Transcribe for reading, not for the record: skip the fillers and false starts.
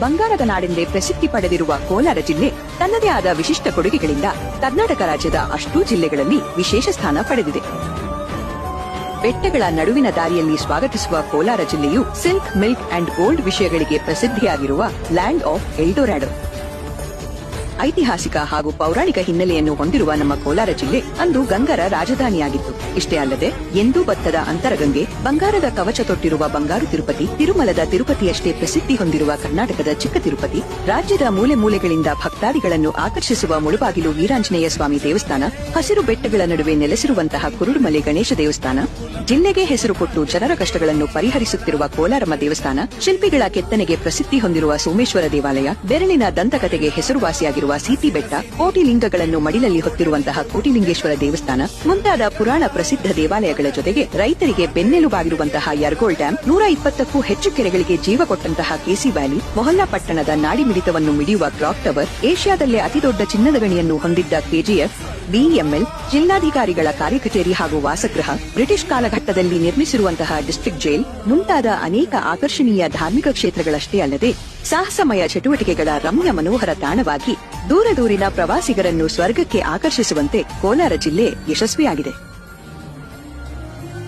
ಬಂಗಾರದ ನಾಡೆಂದೇ ಪ್ರಸಿದ್ಧಿ ಪಡೆದಿರುವ ಕೋಲಾರ ಜಿಲ್ಲೆ ತನ್ನದೇ ಆದ ವಿಶಿಷ್ಟ ಕೊಡುಗೆಗಳಿಂದ ಕರ್ನಾಟಕ ರಾಜ್ಯದ ಅಷ್ಟೂ ಜಿಲ್ಲೆಗಳಲ್ಲಿ ವಿಶೇಷ ಸ್ಥಾನ ಪಡೆದಿದೆ. ಬೆಟ್ಟಗಳ ನಡುವಿನ ದಾರಿಯಲ್ಲಿ ಸ್ವಾಗತಿಸುವ ಕೋಲಾರ ಜಿಲ್ಲೆಯು ಸಿಲ್ಕ್, ಮಿಲ್ಕ್ ಅಂಡ್ ಗೋಲ್ಡ್ ವಿಷಯಗಳಿಗೆ ಪ್ರಸಿದ್ಧಿಯಾಗಿರುವ ಲ್ಯಾಂಡ್ ಆಫ್ ಎಲ್ಡೊರಾಡೊ. ಐತಿಹಾಸಿಕ ಹಾಗೂ ಪೌರಾಣಿಕ ಹಿನ್ನೆಲೆಯನ್ನು ಹೊಂದಿರುವ ನಮ್ಮ ಕೋಲಾರ ಜಿಲ್ಲೆ ಅಂದು ಗಂಗರ ರಾಜಧಾನಿಯಾಗಿತ್ತು. ಇಷ್ಟೇ ಅಲ್ಲದೆ ಎಂದೂ ಬತ್ತದ ಅಂತರಗಂಗೆ, ಬಂಗಾರದ ಕವಚ ತೊಟ್ಟಿರುವ ಬಂಗಾರು ತಿರುಪತಿ, ತಿರುಮಲದ ತಿರುಪತಿಯಷ್ಟೇ ಪ್ರಸಿದ್ಧಿ ಹೊಂದಿರುವ ಕರ್ನಾಟಕದ ಚಿಕ್ಕ ತಿರುಪತಿ, ರಾಜ್ಯದ ಮೂಲೆ ಮೂಲೆಗಳಿಂದ ಭಕ್ತಾದಿಗಳನ್ನು ಆಕರ್ಷಿಸುವ ಮುಳುಬಾಗಿಲು ವೀರಾಂಜನೇಯ ಸ್ವಾಮಿ ದೇವಸ್ಥಾನ, ಹಸಿರು ಬೆಟ್ಟಗಳ ನಡುವೆ ನೆಲೆಸಿರುವಂತಹ ಕುರುಡುಮಲೆ ಗಣೇಶ ದೇವಸ್ಥಾನ, ಜಿಲ್ಲೆಗೆ ಹೆಸರು ಕೊಟ್ಟು ಜನರ ಕಷ್ಟಗಳನ್ನು ಪರಿಹರಿಸುತ್ತಿರುವ ಕೋಲಾರಮ್ಮ ದೇವಸ್ಥಾನ, ಶಿಲ್ಪಿಗಳ ಕೆತ್ತನೆಗೆ ಪ್ರಸಿದ್ಧಿ ಹೊಂದಿರುವ ಸೋಮೇಶ್ವರ ದೇವಾಲಯ, ಬೆರಳಿನ ದಂತಕತೆಗೆ ಹೆಸರುವಾಸಿಯಾಗಿರುವ ಸೀತಿ ಬೆಟ್ಟ, ಕೋಟಿ ಲಿಂಗಗಳನ್ನು ಮಡಿಲಲ್ಲಿ ಹೊತ್ತಿರುವಂತಹ ಕೋಟಿಲಿಂಗೇಶ್ವರ ದೇವಸ್ಥಾನ ಮುಂತಾದ ಪುರಾಣ ಪ್ರಸಿದ್ಧ ದೇವಾಲಯಗಳ ಜೊತೆಗೆ ರೈತರಿಗೆ ಬೆನ್ನೆಲುಬಾಗಿರುವಂತಹ ಯರಗೋಳ್ ಡ್ಯಾಂ, 120ಕ್ಕೂ ಹೆಚ್ಚು ಕೆರೆಗಳಿಗೆ ಜೀವ ಕೊಟ್ಟಂತಹ ಕೆಸಿ ವ್ಯಾಲಿ, ಮೊಹಲ್ಲಾ ಪಟ್ಟಣದ ನಾಡಿ ಮಿಡಿತವನ್ನು ಮಿಡಿಯುವ ಕ್ಲಾಕ್ ಟವರ್, ಏಷ್ಯಾದಲ್ಲೇ ಅತಿದೊಡ್ಡ ಚಿನ್ನದ ಗಣಿಯನ್ನು ಹೊಂದಿದ್ದ ಕೆಜಿಎಫ್, ಬಿಇಎಂಎಲ್, ಜಿಲ್ಲಾಧಿಕಾರಿಗಳ ಕಾರ್ಯಕಚೇರಿ ಹಾಗೂ ವಾಸಗೃಹ, ಬ್ರಿಟಿಷ್ ಕಾಲಘಟ್ಟದಲ್ಲಿ ನಿರ್ಮಿಸಿರುವಂತಹ ಡಿಸ್ಟ್ರಿಕ್ಟ್ ಜೈಲ್ ಮುಂತಾದ ಅನೇಕ ಆಕರ್ಷಣೀಯ ಧಾರ್ಮಿಕ ಕ್ಷೇತ್ರಗಳಷ್ಟೇ ಅಲ್ಲದೆ ಸಾಹಸಮಯ ಚಟುವಟಿಕೆಗಳ ರಮ್ಯ ಮನೋಹರ ತಾಣವಾಗಿ ದೂರದೂರಿನ ಪ್ರವಾಸಿಗರನ್ನು ಸ್ವರ್ಗಕ್ಕೆ ಆಕರ್ಷಿಸುವಂತೆ ಕೋಲಾರ ಜಿಲ್ಲೆ ಯಶಸ್ವಿಯಾಗಿದೆ.